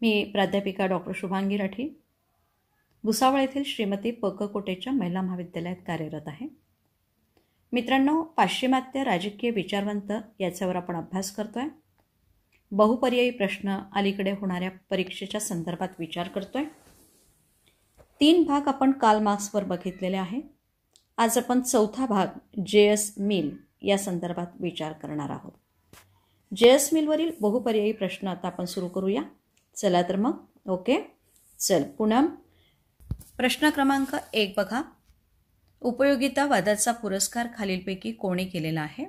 मी प्राध्यापिका डॉक्टर शुभांगी राठी भुसावळ येथील श्रीमती प.क. कोटेच्या महिला महाविद्यालयात कार्यरत आहे. मित्रांनो, पाश्चिमात्य राजकीय विचारवंत याच्यावर आपण अभ्यास करतोय. बहुपर्यायी प्रश्न अलीकडे होणाऱ्या परीक्षेच्या संदर्भात विचार करतोय. 3 भाग आपण कार्ल मार्क्सवर बघितलेले आहे. आज आपण 4था भाग जे.एस. मिल या संदर्भात विचार करणार आहोत. जे.एस. मिलवरील बहुपर्यायी प्रश्न आता आपण सुरू करूया. चला तर मग. ओके, चल पूनम. प्रश्न क्रमांक 1 बघा. उपयोगितावादाचा पुरस्कार खालीलपैकी कोणी केलेला आहे?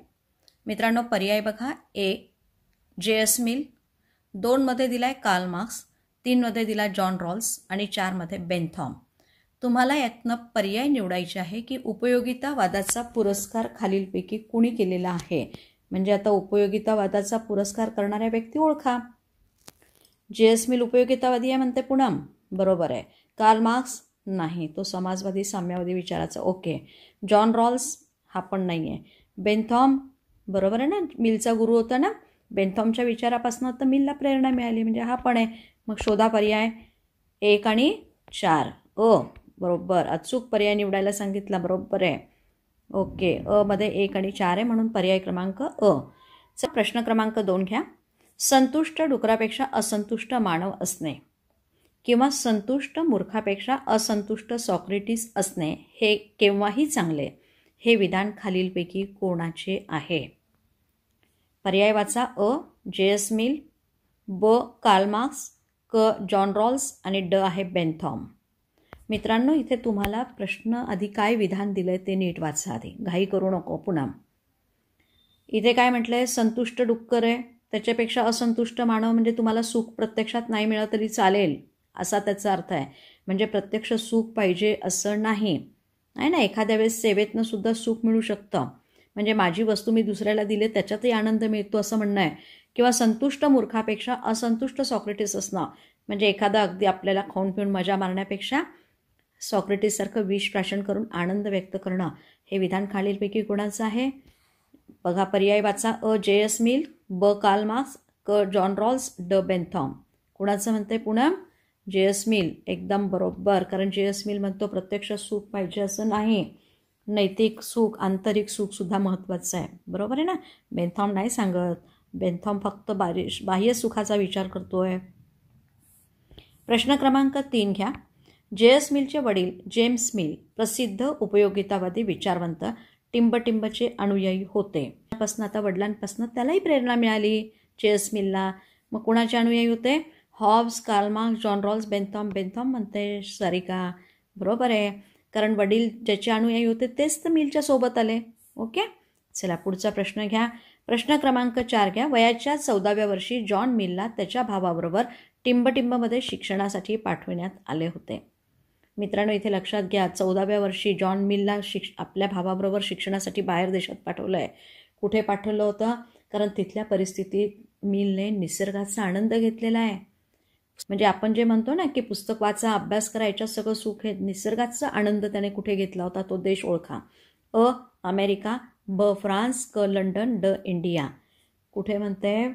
मित्रांनो, पर्याय बघा. ए जे.एस. मिल, 2 मध्ये दिलाय कार्ल मार्क्स, 3 मध्ये दिला जॉन रॉल्स आणि 4 मध्ये बेंथॉम. तुम्हाला यातनं पर्याय निवडायचे आहे की उपयोगितावादाचा पुरस्कार खालीलपैकी कोणी केलेला आहे. म्हणजे आता उपयोगितावादाचा पुरस्कार करणाऱ्या व्यक्ती ओळखा. जे.एस. मिल उपयोगितावादी आहे म्हणते पूनम, बरोबर आहे. कार्ल मार्क्स नाही, तो समाजवादी साम्यवादी विचाराचा. ओके. जॉन रॉल्स हा पण नाही आहे. बेंथॉम बरोबर आहे ना, मिलचा गुरु होता ना. बेंथॉमच्या विचारापासून तर मिलला प्रेरणा मिळाली, म्हणजे हा पण आहे. मग शोधा पर्याय 1 आणि 4. बरोबर, अचूक पर्याय निवडायला सांगितला, बरोबर आहे. ओके, मध्ये 1 आणि 4 आहे म्हणून पर्याय क्रमांक अ. प्रश्न क्रमांक 2 घ्या. संतुष्ट डुकरापेक्षा असंतुष्ट मानव असणे किंवा संतुष्ट मूर्खापेक्षा असंतुष्ट सॉक्रेटिस असणे हे केव्हाही चांगले, हे विधान खालीलपैकी कोणाचे आहे? पर्याय वाचा. अ जे.एस. मिल, ब कार्ल मार्क्स, क जॉन रॉल्स आणि ड आहे बेंथॉम. मित्रांनो, इथे तुम्हाला प्रश्न आधी काय विधान दिलंय ते नीट वाचा आधी, घाई करू नको. पुन्हा इथे काय म्हटलंय? संतुष्ट डुक्कर आहे, त्याच्यापेक्षा असंतुष्ट मानव म्हणजे तुम्हाला सुख प्रत्यक्षात नाही मिळालं तरी चालेल असा त्याचा अर्थ आहे. म्हणजे प्रत्यक्ष सुख पाहिजे असं नाही आहे ना. एखाद्या वेळेस सेवेतनं सुद्धा सुख मिळू शकतं, म्हणजे माझी वस्तू मी दुसऱ्याला दिले त्याच्यातही आनंद मिळतो असं म्हणणं आहे. किंवा संतुष्ट मूर्खापेक्षा असंतुष्ट सॉक्रेटिस असणं म्हणजे एखादा अगदी आपल्याला खाऊन पिऊन मजा मारण्यापेक्षा सॉक्रेटिससारखं विष प्राशन करून आनंद व्यक्त करणं, हे विधान खालीलपैकी कोणाचं आहे? बघा, पर्याय वाचा. अ जे.एस. मिल, ब कार्ल मार्क्स, क जॉन रॉल्स, ड बेंथॉम. कुणाचं म्हणते पूनम? जे.एस. मिल. एकदम बरोबर, कारण जे.एस. मिल म्हणतो प्रत्यक्ष सुख पाहिजे असं नाही, नैतिक सुख, आंतरिक सुख सुद्धा महत्त्वाचं आहे. बरोबर आहे ना. बेंथॉम नाही सांगत. बेंथॉम फक्त बाह्य सुखाचा विचार करतोय. प्रश्न क्रमांक 3 घ्या. जे.एस. मिलचे वडील जेम्स मिल प्रसिद्ध उपयोगितावादी विचारवंत टिंबटिंबचे अनुयायी होते. आता वडिलांपासून त्यालाही प्रेरणा मिळाली जे.एस. मिलला. मग कोणाचे अनुयायी होते? Hobbes, Karl Marx, John Rawls, Bentham. Bentham म्हणते सारिका, बरोबर आहे, कारण वडील ज्याचे अनुयायी होते तेच तर मिलच्या सोबत आले. ओके, चला पुढचा प्रश्न घ्या. प्रश्न क्रमांक 4 घ्या. वयाच्या 14व्या वर्षी जॉन मिलला त्याच्या भावाबरोबर टिंबटिंबमध्ये शिक्षणासाठी पाठविण्यात आले होते. मित्रांनो, इथे लक्षात घ्या, 14व्या वर्षी जॉन मिलला आपल्या भावाबरोबर शिक्षणासाठी बाहेर देशात पाठवलं आहे. कुठे पाठवलं होतं? कारण तिथल्या परिस्थितीत मिलने निसर्गाचा आनंद घेतलेला आहे. म्हणजे आपण जे म्हणतो ना की पुस्तक वाचा, अभ्यास करा, याच्यात सगळं सुख आहे. निसर्गाचा आनंद त्याने कुठे घेतला होता तो देश ओळखा. अ अमेरिका, ब फ्रान्स, क लंडन, ड इंडिया. कुठे म्हणते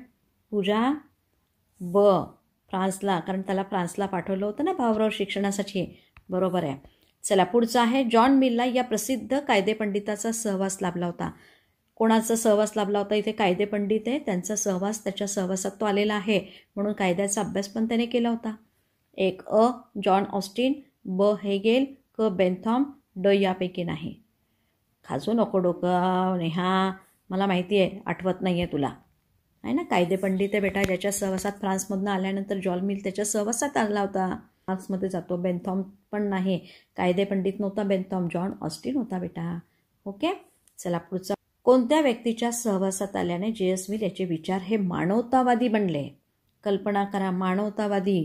पूजा? ब फ्रान्सला, कारण त्याला फ्रान्सला पाठवलं होतं ना भावाबरोबर शिक्षणासाठी. बरोबर आहे. चला पुढचं आहे. जॉन मिलला या प्रसिद्ध कायदेपंडिताचा सहवास लाभला होता. कोणाचा सहवास लाभला होता? इथे कायदेपंडित आहे, त्यांचा सहवास, त्याच्या सहवासात तो आलेला आहे, म्हणून कायद्याचा अभ्यास पण त्याने केला होता. 1 अ जॉन ऑस्टिन, ब हेगेल, क बेंथॉम, ड यापैकी नाही. खाजू नको डोकं नेहा, मला माहिती आहे आठवत नाही आहे तुला, आहे ना. कायदेपंडित आहे बेटा, ज्याच्या सहवासात फ्रान्समधनं आल्यानंतर जॉन मिल त्याच्या सहवासात आला होता. मार्क्समध्ये जातो. बेंथॉम पण नाही, कायदेपंडित नव्हता बेंथॉम, जॉन ऑस्टिन होता बेटा. ओके, चला पुढचा. कोणत्या व्यक्तीच्या सहवासात आल्याने जे.एस. मिल याचे विचार हे मानवतावादी बनले? कल्पना करा. मानवतावादी.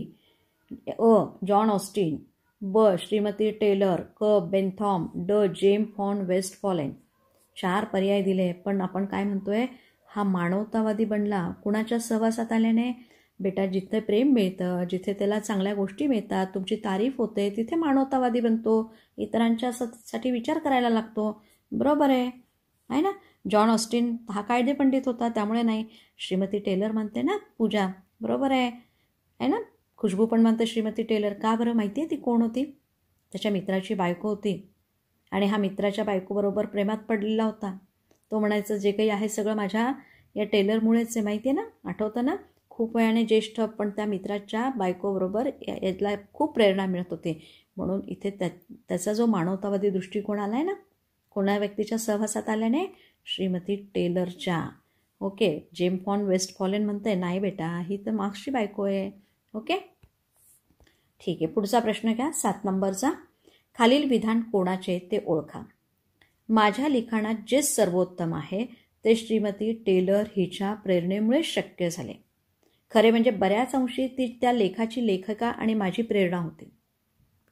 अ जॉन ऑस्टिन, ब श्रीमती टेलर, क बेंथॉम, ड जेम फॉन वेस्टफॉलेन. 4 पर्याय दिले, पण आपण काय म्हणतोय? हा मानवतावादी बनला. कुणाच्या सहवासात आल्याने? बेटा, जिथे प्रेम मिळतं, जिथे त्याला चांगल्या गोष्टी मिळतात, तुमची तारीफ होते, तिथे मानवतावादी बनतो. इतरांच्या साठी विचार करायला लागतो. बरोबर आहे ना. जॉन ऑस्टिन हा कायदेपंडित होता, त्यामुळे नाही. श्रीमती टेलर म्हणते ना पूजा, बरोबर आहे ना. खुशबू पण म्हणते श्रीमती टेलर. का बरं? माहिती आहे ती कोण होती? त्याच्या मित्राची बायको होती आणि हा मित्राच्या बायकोबरोबर प्रेमात पडलेला होता. तो म्हणायचं जे काही आहे सगळं माझ्या या टेलरमुळेच आहे, माहिती आहे ना, आठवतं ना? खूप वयाने ज्येष्ठ पण त्या मित्राच्या बायकोबरोबर याला खूप प्रेरणा मिळत होती. म्हणून इथे त्याचा जो मानवतावादी दृष्टिकोन आला आहे ना, कोणा व्यक्तीच्या सहवासात आल्याने? श्रीमती टेलरच्या. ओके. जेम फॉन वेस्टफॉलेन म्हणते नाही बेटा, ही तर मार्क्सची बायको आहे. ओके, ठीक आहे. पुढचा प्रश्न घ्या, 7 नंबरचा. खालील विधान कोणाचे ते ओळखा. माझ्या लिखाणात जे सर्वोत्तम आहे ते श्रीमती टेलर हिच्या प्रेरणेमुळे शक्य झाले. खरे म्हणजे बऱ्याच अंशी ती त्या लेखाची लेखिका आणि माझी प्रेरणा होती.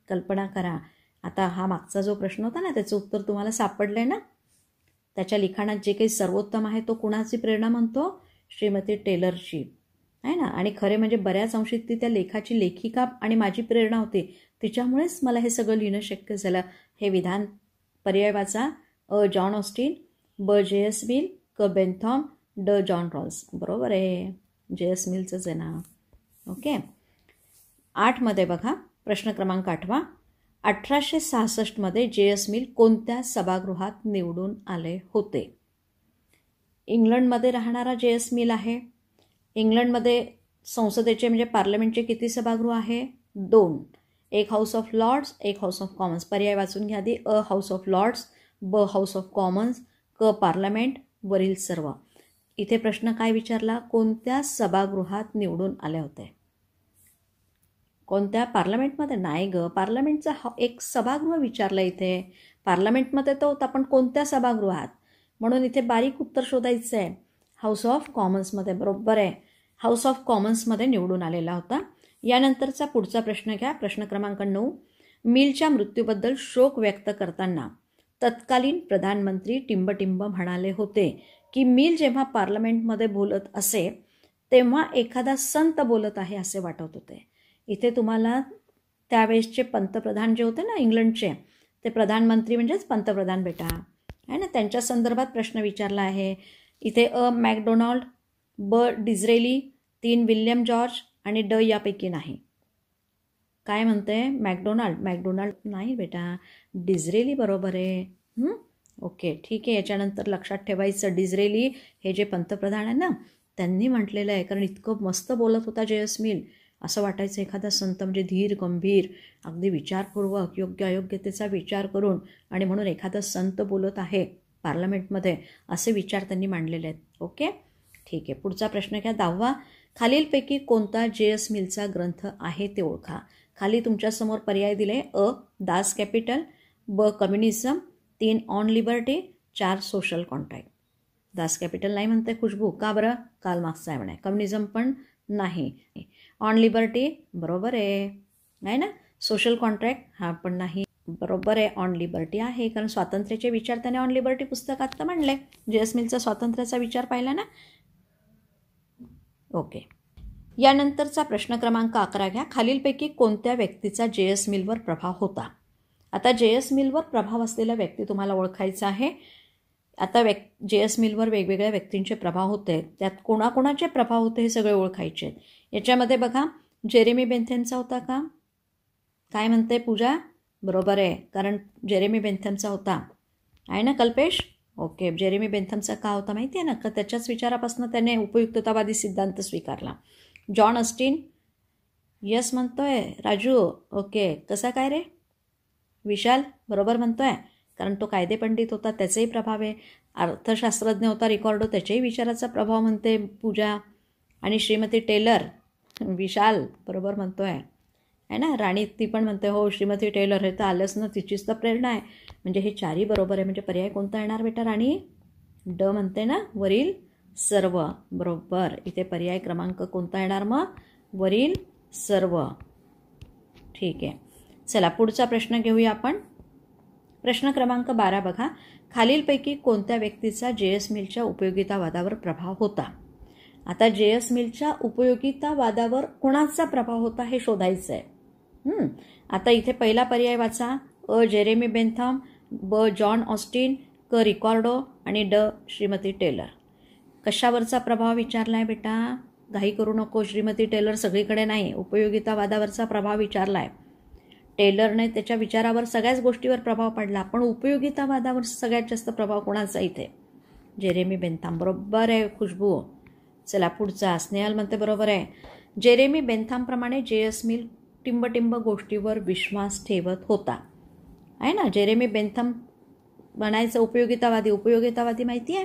कल्पना करा. आता हा मागचा जो प्रश्न होता ना, त्याचं उत्तर तुम्हाला सापडलंय ना. त्याच्या लिखाणात जे काही सर्वोत्तम आहे तो कुणाची प्रेरणा म्हणतो? श्रीमती टेलरची, आहे ना. आणि खरे म्हणजे बऱ्याच अंशी ती त्या लेखाची लेखिका आणि माझी प्रेरणा होती. तिच्यामुळेच मला हे सगळं लिहिणं शक्य झालं. हे विधान पर्याय वाचा. अ जॉन ऑस्टिन, ब जे.एस. मिल, क बेंथॉम, ड जॉन रॉल्स. बरोबर आहे, जे.एस. मिलचंच आहे ना. ओके. 8 मध्ये बघा, प्रश्न क्रमांक 8. 1866 जे.एस. मिल कोणत्या सभागृहात निवडून आले होते? इंग्लंडमध्ये राहणारा जे.एस. मिल आहे. इंग्लंडमध्ये संसदेचे म्हणजे पार्लमेंटचे किती सभागृह आहे? 2. एक हाऊस ऑफ लॉर्ड्स, एक हाऊस ऑफ कॉमन्स. पर्याय वाचून घ्या आधी. अ हाऊस ऑफ लॉर्ड्स, ब हाऊस ऑफ कॉमन्स, क पार्लमेंट, वरील सर्व. इथे प्रश्न काय विचारला? कोणत्या सभागृहात निवडून आले होते? कोणत्या? पार्लमेंटमध्ये नाही ग, पार्लमेंटचा एक सभागृह विचारलं इथे. पार्लमेंटमध्ये तो होता, पण कोणत्या सभागृहात? म्हणून इथे बारीक उत्तर शोधायचं आहे. हाऊस ऑफ कॉमन्समध्ये. बरोबर आहे, हाऊस ऑफ कॉमन्समध्ये निवडून आलेला होता. यानंतरचा पुढचा प्रश्न घ्या, प्रश्न क्रमांक 9. मिलच्या मृत्यूबद्दल शोक व्यक्त करताना तत्कालीन प्रधानमंत्री टिंबटिंब म्हणाले होते की मिल जेव्हा पार्लमेंटमध्ये बोलत असे तेव्हा एखादा संत बोलत आहे असे वाटत होते. इथे तुम्हाला त्यावेळेसचे पंतप्रधान जे होते ना इंग्लंडचे, ते प्रधानमंत्री म्हणजेच पंतप्रधान बेटा, आहे ना, त्यांच्या संदर्भात प्रश्न विचारला आहे. इथे अ मॅकडोनाल्ड, ब डिझरेली, 3 विल्यम जॉर्ज आणि ड यापैकी नाही. काय म्हणते? मॅकडोनाल्ड. मॅकडोनाल्ड नाही बेटा, डिझरेली बरोबर आहे. ओके, ठीक आहे. याच्यानंतर लक्षात ठेवायचं, डिझरेली हे जे पंतप्रधान आहे ना, त्यांनी म्हटलेलं आहे, कारण इतकं मस्त बोलत होता जे.एस. मिल. असं वाटायचं एखादा संत म्हणजे धीर गंभीर, अगदी विचारपूर्वक, योग्य अयोग्यतेचा विचार करून, आणि म्हणून एखादा संत बोलत आहे पार्लमेंटमध्ये असे विचार त्यांनी मांडलेले आहेत. ओके, ठीक आहे. पुढचा प्रश्न घ्या, 10. खालीलपैकी कोणता जे.एस. मिलचा ग्रंथ आहे ते ओळखा. खाली तुमच्यासमोर पर्याय दिले. अ दास कॅपिटल, ब communism, 3 on liberty, 4 social contract. Das capital नाही म्हणते खुशबू. का बरं? कार्ल मार्क्सचा आहे म्हणे. कम्युनिझम पण नाही. ऑन लिबर्टी बरोबर आहे ना. सोशल कॉन्ट्रॅक्ट हा पण नाही. बरोबर आहे, ऑन लिबर्टी आहे, कारण स्वातंत्र्याचे विचार त्याने ऑन लिबर्टी पुस्तकात तर मांडले. जे.एस. मिलचा स्वातंत्र्याचा विचार पाहिला ना. ओके. यानंतरचा प्रश्न क्रमांक 11 घ्या. खालीलपैकी कोणत्या व्यक्तीचा जे.एस. मिलवर प्रभाव होता? आता जे.एस. मिलवर प्रभाव असलेला व्यक्ती तुम्हाला ओळखायचा आहे. आता जे.एस. मिलवर वेगवेगळ्या व्यक्तींचे प्रभाव होते, त्यात कोणाकोणाचे प्रभाव होते हे सगळे ओळखायचे. याच्यामध्ये बघा, जेरेमी बेंथमचा होता का? काय म्हणते पूजा? बरोबर आहे, कारण जेरेमी बेंथमचा होता, आहे ना कल्पेश? ओके. जेरेमी बेंथमचा का होता माहिती आहे ना, का त्याच्याच विचारापासून त्याने उपयुक्ततावादी सिद्धांत स्वीकारला. जॉन ऑस्टिन, यस म्हणतोय राजू. ओके. कसा काय रे? विशाल बरोबर म्हणतोय, कारण तो कायदे पंडित होता, त्याचाही प्रभाव आहे. अर्थशास्त्रज्ञ होता रिकॉर्डो, त्याच्याही विचाराचा प्रभाव म्हणते पूजा. आणि श्रीमती टेलर, विशाल बरोबर म्हणतोय, आहे ना. राणी ती पण म्हणते हो श्रीमती टेलर, हे तर आलंच ना, तिचीच तर प्रेरणा आहे. म्हणजे हे 4ही बरोबर आहे. म्हणजे पर्याय कोणता येणार बेटा? राणी ड म्हणते ना, वरील सर्व. बरोबर. इथे पर्याय क्रमांक कोणता येणार मग? वरील सर्व. ठीक आहे. चला पुढचा प्रश्न घेऊया आपण. प्रश्न क्रमांक 12 बघा. खालीलपैकी कोणत्या व्यक्तीचा जे.एस. मिलच्या उपयोगितावादावर प्रभाव होता? आता जे.एस. मिलच्या उपयोगितावादावर कोणाचा प्रभाव होता हे शोधायचं आहे. आता इथे पहिला पर्याय वाचा. अ जेरेमी बेंथम, ब जॉन ऑस्टिन, क रिकॉर्डो आणि ड श्रीमती टेलर. कशावरचा प्रभाव विचारला आहे बेटा? घाई करू नको श्रीमती टेलर, सगळीकडे नाही. उपयोगितावादावरचा प्रभाव विचारला आहे. टेलरने त्याच्या विचारावर सगळ्याच गोष्टीवर प्रभाव पडला, पण उपयोगितावादावर सगळ्यात जास्त प्रभाव कोणाचा इथे? Jeremy Bentham. बरोबर आहे खुशबू. चला पुढचा. स्नेहल म्हणते बरोबर आहे. जेरेमी बेंथामप्रमाणे जे.एस. मिल टिंबटिंब गोष्टीवर विश्वास ठेवत होता. आहे ना, जेरेमी बेंथम म्हणायचं उपयोगितावादी. उपयोगितावादी माहिती आहे,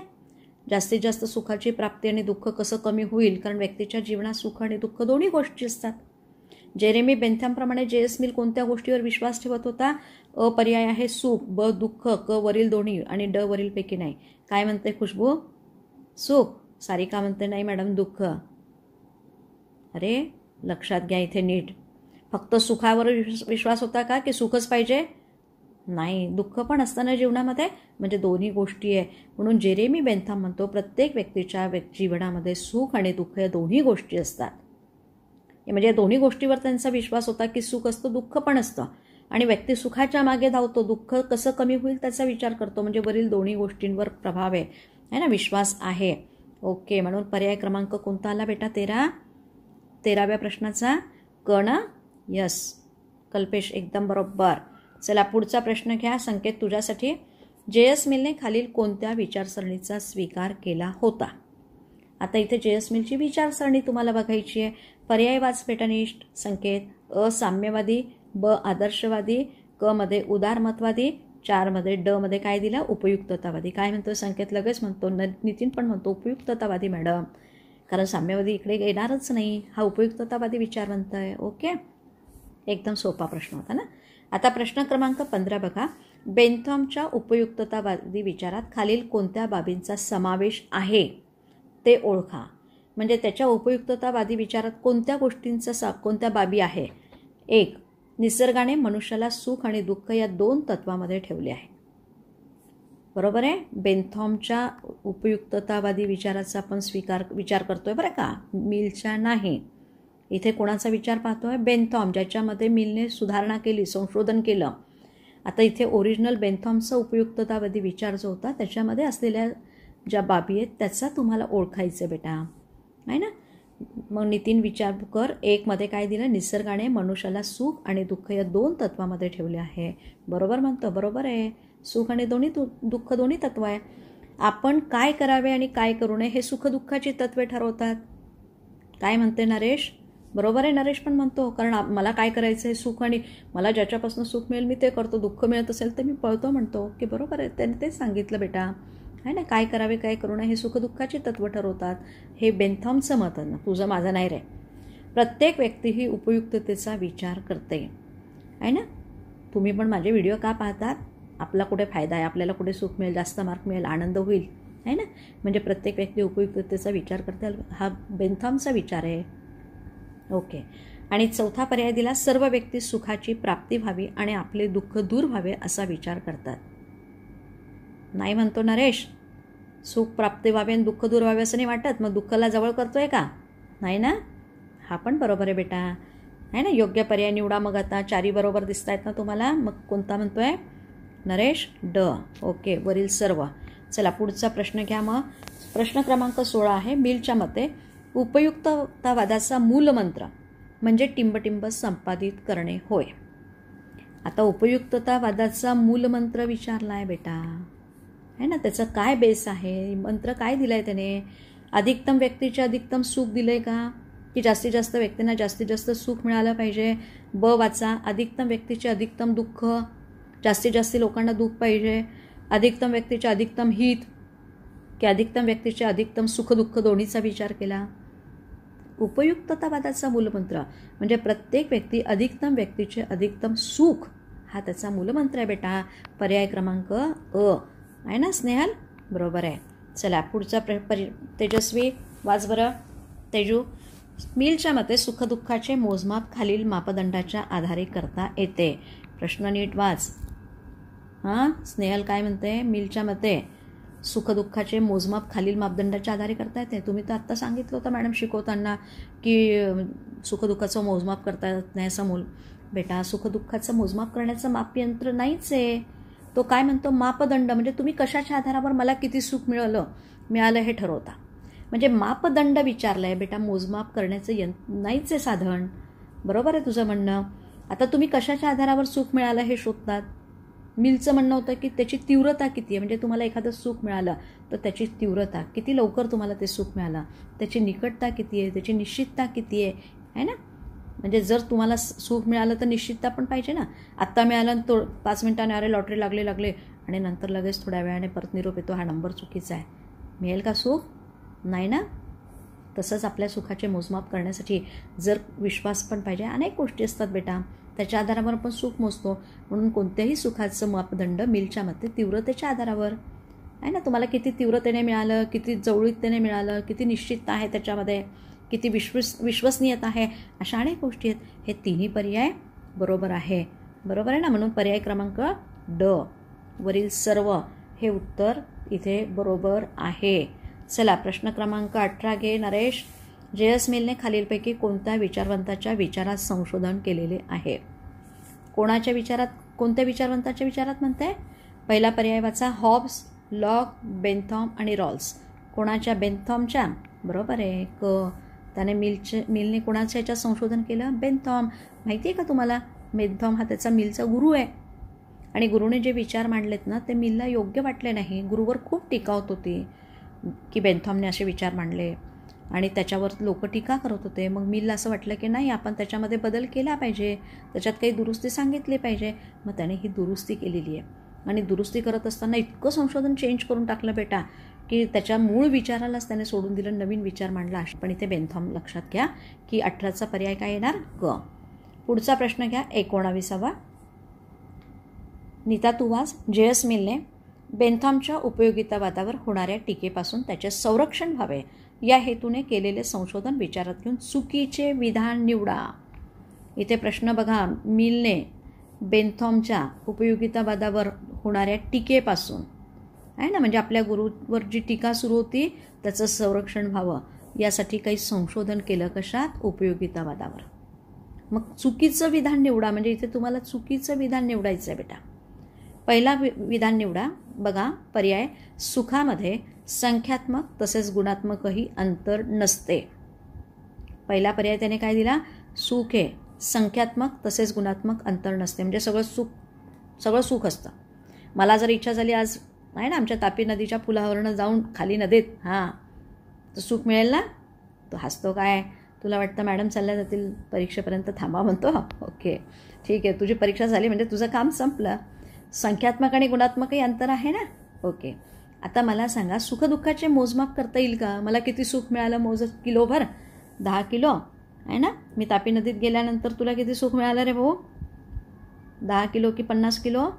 जास्तीत जास्त सुखाची प्राप्ती आणि दुःख कसं कमी होईल, कारण व्यक्तीच्या जीवनात सुख आणि दुःख दोन्ही गोष्टी असतात. Jeremy बेंथमप्रमाणे JS. मिल कोणत्या गोष्टीवर विश्वास ठेवत होता? अ पर्याय आहे सुख, ब दुःख, क वरील दोन्ही आणि ड वरीलपैकी नाही. काय म्हणते खुशबू? सुख. सारिका म्हणते नाही मॅडम, दुःख. अरे लक्षात घ्या इथे नीट. फक्त सुखावर विश्वास होता का, की सुखच पाहिजे? नाही, दुःख पण असताना जीवनामध्ये, म्हणजे दोन्ही गोष्टी आहे. म्हणून जेरेमी बेंथम म्हणतो प्रत्येक व्यक्तीच्या जीवनामध्ये सुख आणि दुःख या दोन्ही गोष्टी असतात. म्हणजे दोन्ही गोष्टीवर त्यांचा विश्वास होता, की सुख असतं दुःख पण असतं, आणि व्यक्ती सुखाच्या मागे धावतो, दुःख कसं कमी होईल त्याचा विचार करतो. म्हणजे वरील दोन्ही गोष्टींवर प्रभाव आहे ना, विश्वास आहे. ओके, म्हणून पर्याय क्रमांक कोणता आला बेटा? 13व्या प्रश्नाचा क ना? यस कल्पेश, एकदम बरोबर. चला पुढचा प्रश्न घ्या. संकेत तुझ्यासाठी. जे.एस. मिलने खालील कोणत्या विचारसरणीचा स्वीकार केला होता? आता इथे जे.एस. मिलची विचारसरणी तुम्हाला बघायची आहे. पर्याय वाच बेटानिष्ठ. संकेत. अ साम्यवादी, ब आदर्शवादी, क मध्ये उदारमतवादी, 4 मध्ये ड मध्ये काय दिलं? उपयुक्ततावादी. काय म्हणतो संकेत? लगेच म्हणतो. नितीन पण म्हणतो उपयुक्ततावादी मॅडम, कारण साम्यवादी इकडे येणारच नाही. हा उपयुक्ततावादी विचार म्हणतोय. ओके, एकदम सोपा प्रश्न होता ना. आता प्रश्न क्रमांक 15 बघा. बेंथमच्या उपयुक्ततावादी विचारात खालील कोणत्या बाबींचा समावेश आहे ते ओळखा. म्हणजे त्याच्या उपयुक्ततावादी विचारात कोणत्या गोष्टींचा कोणत्या बाबी आहे? 1. निसर्गाने मनुष्याला सुख आणि दुःख या 2 तत्वामध्ये ठेवले आहे. बरोबर आहे. बेंथमच्या उपयुक्ततावादी विचाराचा आपण विचार करतोय बरं का, मिलच्या नाही. इथे कोणाचा विचार पाहतोय? बेंथम, ज्याच्यामध्ये मिलने सुधारणा केली, संशोधन केलं. आता इथे ओरिजिनल बेंथमचा उपयुक्ततावादी विचार जो होता त्याच्यामध्ये असलेल्या ज्या बाबी आहेत त्याचा तुम्हाला ओळखायचं बेटा, आहे ना. मग नितीन विचार कर. 1 मध्ये काय दिलं? निसर्गाने मनुष्याला सुख आणि दुःख या 2 तत्वामध्ये ठेवले आहे. बरोबर म्हणतो. बरोबर आहे. सुख आणि दुःख दोन्ही तत्व आहे. आपण काय करावे आणि काय करू नये हे सुख दुःखाची तत्वे ठरवतात. काय म्हणते नरेश? बरोबर आहे, नरेश पण म्हणतो. कारण मला काय करायचं आहे, सुख, आणि मला ज्याच्यापासून सुख मिळेल मी ते करतो, दुःख मिळत असेल तर मी पळतो म्हणतो. की बरोबर आहे, त्याने तेच सांगितलं बेटा, आहे ना. काय करावे काय करू नये हे सुखदुःखाची तत्व ठरवतात. हे बेंथमचं मत आहे ना, तुझं माझं नाही रे. प्रत्येक व्यक्ती ही उपयुक्ततेचा विचार करते, आहे ना. तुम्ही पण माझे व्हिडिओ का पाहतात? आपला कुठे फायदा आहे, आपल्याला कुठे सुख मिळेल, जास्त मार्क मिळेल, आनंद होईल, आहे ना. म्हणजे प्रत्येक व्यक्ती उपयुक्ततेचा विचार करते. हा बेंथमचा विचार आहे. ओके. आणि 4था पर्याय दिला. सर्व व्यक्ती सुखाची प्राप्ती व्हावी आणि आपले दुःख दूर व्हावे असा विचार करतात. नाही म्हणतो नरेश. सुख प्राप्ती व्हावे आणि दुःख दूर व्हावे असं नाही वाटत. मग दुःखाला जवळ करतोय का? नाही ना. हा पण बरोबर आहे बेटा, आहे ना. योग्य पर्याय निवडा. मग आता 4 बरोबर दिसत आहेत ना तुम्हाला. मग कोणता म्हणतोय नरेश? ड. ओके, वरील सर्व. चला पुढचा प्रश्न घ्या. मग प्रश्न क्रमांक 16 आहे. मिलच्या मते उपयुक्ततावादाचा मूलमंत्र म्हणजे टिंबटिंब संपादित करणे होय. आता उपयुक्ततावादाचा मूलमंत्र विचारला आहे बेटा, आहे ना. त्याचं काय बेस आहे, मंत्र काय दिला आहे त्याने? अधिकतम व्यक्तीचे अधिकतम सुख दिलं आहे का, की जास्तीत जास्त व्यक्तींना जास्तीत जास्त सुख मिळालं पाहिजे? ब वाचा. अधिकतम व्यक्तीचे अधिकतम दुःख, जास्तीत जास्त लोकांना दुःख पाहिजे. अधिकतम व्यक्तीचे अधिकतम हित, की अधिकतम व्यक्तीचे अधिकतम सुख दुःख दोन्हीचा विचार केला? उपयुक्ततावादाचा मूलमंत्र म्हणजे प्रत्येक व्यक्ती अधिकतम व्यक्तीचे अधिकतम सुख, हा त्याचा मूलमंत्र आहे बेटा. पर्याय क्रमांक अ आहे ना स्नेहल? बरोबर आहे. चला पुढचा तेजस्वी वाच बरं. तेजू. मिलच्या मते सुखदुःखाचे मोजमाप खालील मापदंडाच्या आधारे करता येते. प्रश्न नीट वाच. हां स्नेहल काय म्हणते? मिलच्या मते सुखदुःखाचे मोजमाप खालील मापदंडाच्या आधारे करता येते. तुम्ही तर आत्ता सांगितलं होतं मॅडम शिकवताना की सुखदुःखाचं मोजमाप करता येत नाही असं मूल. बेटा सुखदुःखाचं मोजमाप करण्याचं मापयंत्र नाहीच आहे. तो काय म्हणतो? मापदंड. म्हणजे तुम्ही कशाच्या आधारावर मला किती सुख मिळालं हे ठरवता. म्हणजे मापदंड विचारला आहे बेटा, मोजमाप करण्याचं नाहीच आहे साधन. बरोबर आहे तुझं म्हणणं. आता तुम्ही कशाच्या आधारावर सुख मिळालं हे शोधतात. मिलचं म्हणणं होतं की त्याची तीव्रता किती आहे, म्हणजे तुम्हाला एखादं सुख मिळालं तर त्याची तीव्रता किती लवकर तुम्हाला ते सुख मिळालं, त्याची निकटता किती आहे, त्याची निश्चितता किती आहे ना. म्हणजे जर तुम्हाला सुख मिळालं तर निश्चितता पण पाहिजे ना. आत्ता मिळालं आणि 5 मिनिटांनी अरे लॉटरी लागले आणि नंतर लगेच थोड्या वेळाने परत निरोप येतो हा नंबर चुकीचा आहे, मिळेल का सुख? नाही ना. तसंच आपल्या सुखाचे मोजमाप करण्यासाठी जर विश्वास पण पाहिजे. अनेक गोष्टी असतात बेटा, त्याच्या आधारावर आपण सुख मोजतो. म्हणून कोणत्याही सुखाचं मापदंड मिलच्या मते तीव्रतेच्या आधारावर आहे ना. तुम्हाला किती तीव्रतेने मिळालं, किती जवळीकतेने मिळालं, किती निश्चितता आहे त्याच्यामध्ये, किती विश्वसनीयता आहे, अशा अनेक गोष्टी आहेत. हे तिन्ही पर्याय बरोबर आहे. बरोबर आहे ना. म्हणून पर्याय क्रमांक ड वरील सर्व हे उत्तर इथे बरोबर आहे. चला प्रश्न क्रमांक 18 घे नरेश. जे.एस. मिलने खालीलपैकी कोणत्या विचारवंताच्या विचारात संशोधन केलेले आहे? कोणाच्या विचारात, कोणत्या विचारवंताच्या विचारात म्हणते? पहिला पर्याय वाचा, हॉब्स, लॉक, बेंथॉम आणि रॉल्स. कोणाच्या? बेंथॉमच्या. बरोबर आहे. त्याने मिलने कोणाच्या याच्यात संशोधन केलं? बेंथॉम. माहिती आहे का तुम्हाला, बेंथॉम हा त्याचा मिलचा गुरु आहे. आणि गुरुने जे विचार मांडलेत ना ते मिलला योग्य वाटले नाही. गुरुवर खूप टीका होत होती की बेंथॉमने असे विचार मांडले आणि त्याच्यावर लोक टीका करत होते. मग मिलला असं वाटलं की नाही, आपण त्याच्यामध्ये बदल केला पाहिजे, त्याच्यात काही दुरुस्ती सांगितली पाहिजे. मग त्याने ही दुरुस्ती केलेली आहे. आणि दुरुस्ती करत असताना इतकं संशोधन चेंज करून टाकलं बेटा की त्याच्या मूळ विचारालाच त्याने सोडून दिलं, नवीन विचार मांडला. पण इथे बेंथॉम लक्षात घ्या की 18चा पर्याय काय येणार? क. पुढचा प्रश्न घ्या 19वा. नीता तुवास. जे.एस. मिलने बेंथॉमच्या उपयोगितावादावर होणाऱ्या टीकेपासून त्याचे संरक्षण व्हावे या हेतूने केलेले संशोधन विचारात घेऊन चुकीचे विधान निवडा. इथे प्रश्न बघा, मिलने बेंथॉमच्या उपयोगितावादावर होणाऱ्या टीकेपासून आहे ना, म्हणजे आपल्या गुरुवर जी टीका सुरू होती त्याचं संरक्षण व्हावं यासाठी काही संशोधन केलं. कशात? उपयोगितावादावर. मग चुकीचं विधान निवडा, म्हणजे इथे तुम्हाला चुकीचं विधान निवडायचं आहे बेटा. पहिला विधान निवडा. बघा पर्याय, सुखामध्ये संख्यात्मक तसेच गुणात्मकही अंतर नसते. पहिला पर्याय त्याने काय दिला? सुख आहे, संख्यात्मक तसेच गुणात्मक अंतर नसते. म्हणजे सगळं सुख असतं. मला जर इच्छा झाली आज आहे ना आमच्या तापी नदीच्या पुलावरनं जाऊन खाली नदीत तर सुख मिळेल ना. तो हसतो काय, तुला वाटतं मॅडम चालल्या जातील परीक्षेपर्यंत, थांबा म्हणतो. ओके ठीक आहे, तुझी परीक्षा झाली म्हणजे तुझं काम संपलं. संख्यात्मक आणि गुणात्मकही अंतर आहे ना. ओके, आता मला सांगा सुखदुःखाचे मोजमाप करता येईल का? मला किती सुख मिळालं मोज, किलोभर, 10 किलो आहे ना. मी तापी नदीत गेल्यानंतर तुला किती सुख मिळालं रे भाऊ? 10 किलो की 50 किलो?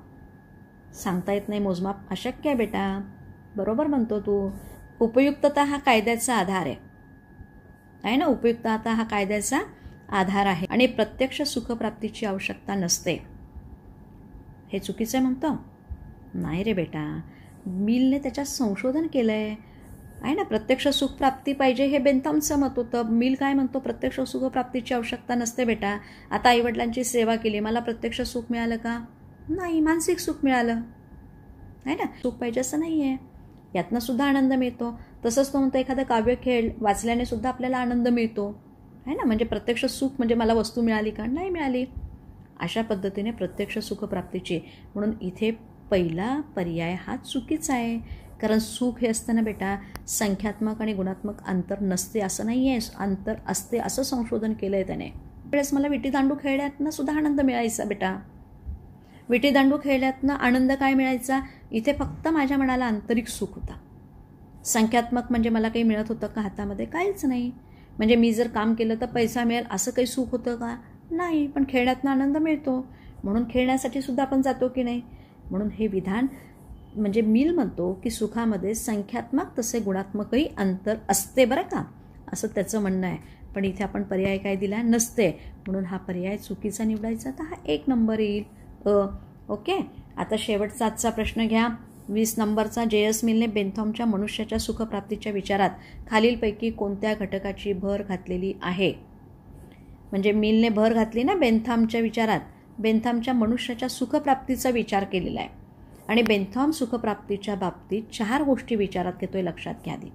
सांगता येत नाही मोजमाप, अशक्य आहे बेटा. बरोबर म्हणतो तू. उपयुक्तता हा कायद्याचा आधार आहे ना. उपयुक्तता हा कायद्याचा आधार आहे आणि प्रत्यक्ष सुखप्राप्तीची आवश्यकता नसते. हे चुकीचं आहे म्हणतो? नाही रे बेटा, मिलने त्याच्यात संशोधन केलं आहे ना. प्रत्यक्ष सुखप्राप्ती पाहिजे हे बेंथॉमचं मत होतं. मिल काय म्हणतो? प्रत्यक्ष सुखप्राप्तीची आवश्यकता नसते बेटा. आता आईवडिलांची सेवा केली, मला प्रत्यक्ष सुख मिळालं का? नाही, मानसिक सुख मिळालं आहे ना. सुख पाहिजे असं नाही आहे, यातनं सुद्धा आनंद मिळतो. तसंच तो म्हणतो एखादा काव्य खेळ वाचल्याने सुद्धा आपल्याला आनंद मिळतो आहे ना. म्हणजे प्रत्यक्ष सुख म्हणजे मला वस्तू मिळाली का? नाही मिळाली. अशा पद्धतीने प्रत्यक्ष सुखप्राप्तीची. म्हणून इथे पहिला पर्याय हा चुकीचा आहे. कारण सुख हे असताना बेटा संख्यात्मक आणि गुणात्मक अंतर नसते असं नाही आहे, अंतर असते असं संशोधन केलं आहे त्याने. त्यावेळेस मला विटीदांडू खेळण्यातनं सुद्धा आनंद मिळायचा बेटा. विटीदांडू खेळण्यातनं आनंद काय मिळायचा? इथे फक्त माझ्या मनाला आंतरिक सुख होता. संख्यात्मक म्हणजे मला काही मिळत होतं का हातामध्ये? काहीच नाही. म्हणजे मी जर काम केलं तर पैसा मिळेल असं काही सुख होतं का? नाही. पण खेळण्यातनं आनंद मिळतो, म्हणून खेळण्यासाठी सुद्धा आपण जातो की नाही. म्हणून हे विधान म्हणजे मिल म्हणतो की सुखामध्ये संख्यात्मक तसे गुणात्मकही अंतर असते बरं का, असं त्याचं म्हणणं आहे. पण इथे आपण पर्याय काय दिला? नसते. म्हणून हा पर्याय चुकीचा निवडायचा, तर हा 1 नंबर येईल. ओके, आता शेवटचा आजचा प्रश्न घ्या 20 नंबरचा. जे.एस. मिलने बेंथॉमच्या मनुष्याच्या सुखप्राप्तीच्या विचारात खालीलपैकी कोणत्या घटकाची भर घातलेली आहे? म्हणजे मिलने भर घातली ना बेंथॉमच्या विचारात, बेंथॉमच्या मनुष्याच्या सुखप्राप्तीचा विचार केलेला आहे. आणि बेंथॉम सुखप्राप्तीच्या बाबतीत 4 गोष्टी विचारात घेतोय, लक्षात घ्या आधी.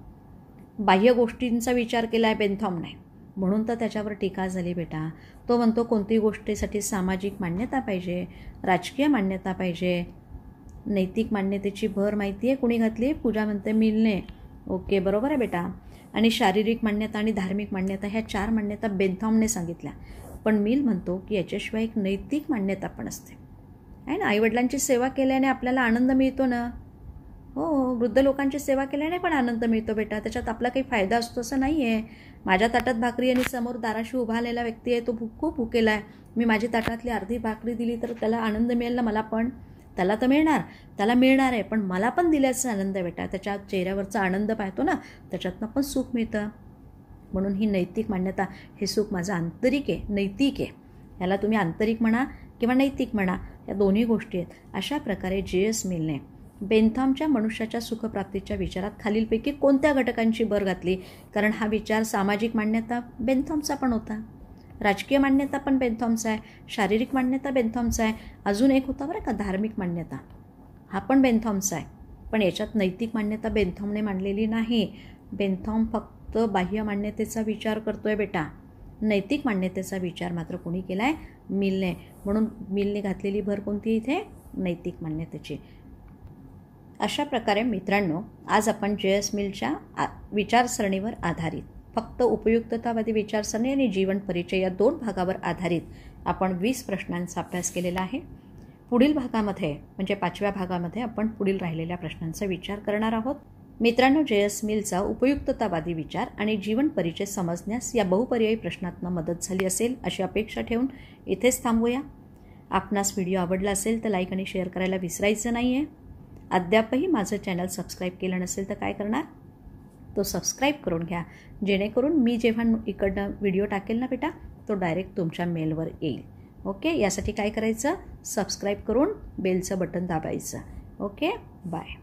बाह्य गोष्टींचा विचार केला आहे बेंथॉमने, म्हणून तर त्याच्यावर टीका झाली बेटा. तो म्हणतो कोणत्याही गोष्टीसाठी सामाजिक मान्यता पाहिजे, राजकीय मान्यता पाहिजे. नैतिक मान्यतेची भर माहिती आहे कुणी घातली? पूजा म्हणते मिलने. ओके, बरोबर आहे बेटा. आणि शारीरिक मान्यता आणि धार्मिक मान्यता ह्या 4 मान्यता बेंथॉमने सांगितल्या. पण मिल म्हणतो की याच्याशिवाय एक नैतिक मान्यता पण असते आहे ना. आईवडिलांची सेवा केल्याने आपल्याला आनंद मिळतो ना. हो, वृद्ध लोकांची सेवा केल्याने पण आनंद मिळतो बेटा. त्याच्यात आपला काही फायदा असतो असं नाही आहे. माझ्या ताटात भाकरी आणि समोर दाराशी उभा आलेला व्यक्ती आहे, तो खूप भुकेला आहे. मी माझी ताटातली अर्धी भाकरी दिली तर त्याला आनंद मिळेल ना. मला पण त्याला तर मिळणार आहे, पण मला पण दिल्याचा आनंद आहे बेटा. त्याच्या चेहऱ्यावरचा आनंद पाहतो ना, त्याच्यातनं पण सुख मिळतं. म्हणून ही नैतिक मान्यता, हे सुख माझं आंतरिक आहे, नैतिक आहे. याला तुम्ही आंतरिक म्हणा किंवा नैतिक म्हणा, या दोन्ही गोष्टी आहेत. अशा प्रकारे J.S. मिलने बेंथॉमच्या मनुष्याच्या सुखप्राप्तीच्या विचारात खालीलपैकी कोणत्या घटकांची भर घातली? कारण हा विचार सामाजिक मान्यता बेंथॉमचा पण होता, राजकीय मान्यता पण बेंथॉमचा आहे, शारीरिक मान्यता बेंथॉमचा आहे, अजून एक होता बरं का धार्मिक मान्यता, हा पण बेंथॉमचा आहे. पण याच्यात नैतिक मान्यता बेंथॉमने मांडलेली नाही. बेंथॉम फक्त बाह्य मान्यतेचा विचार करतोय बेटा. नैतिक मान्यतेचा विचार मात्र कोणी केला आहे? मिलने. म्हणून मिलने घातलेली भर कोणती इथे? नैतिक मान्यतेची. अशा प्रकारे मित्रांनो, आज आपण J.S. मिलच्या विचारसरणीवर आधारित, फक्त उपयुक्ततावादी विचारसरणी आणि जीवन परिचय या 2 भागावर आधारित आपण 20 प्रश्नांचा अभ्यास केलेला आहे. पुढील भागामध्ये म्हणजे 5व्या भागामध्ये आपण पुढील राहिलेल्या प्रश्नांचा विचार करणार आहोत. मित्रांनो, J.S. मिलचा उपयुक्ततावादी विचार आणि जीवन परिचय समजण्यास या बहुपर्यायी प्रश्नातनं मदत झाली असेल अशी अपेक्षा ठेवून इथेच थांबूया. आपणास व्हिडिओ आवडला असेल तर लाईक आणि शेअर करायला विसरायचं नाही आहे. अद्यापही माझं चॅनल सबस्क्राईब केलं नसेल तर काय करणार? तो सबस्क्राईब करून घ्या, जेणेकरून मी जेव्हा इकडनं व्हिडिओ टाकेल ना बेटा, तो डायरेक्ट तुमच्या मेलवर येईल. ओके, यासाठी काय करायचं? सबस्क्राईब करून बेलचं बटन दाबायचं. Okay, bye.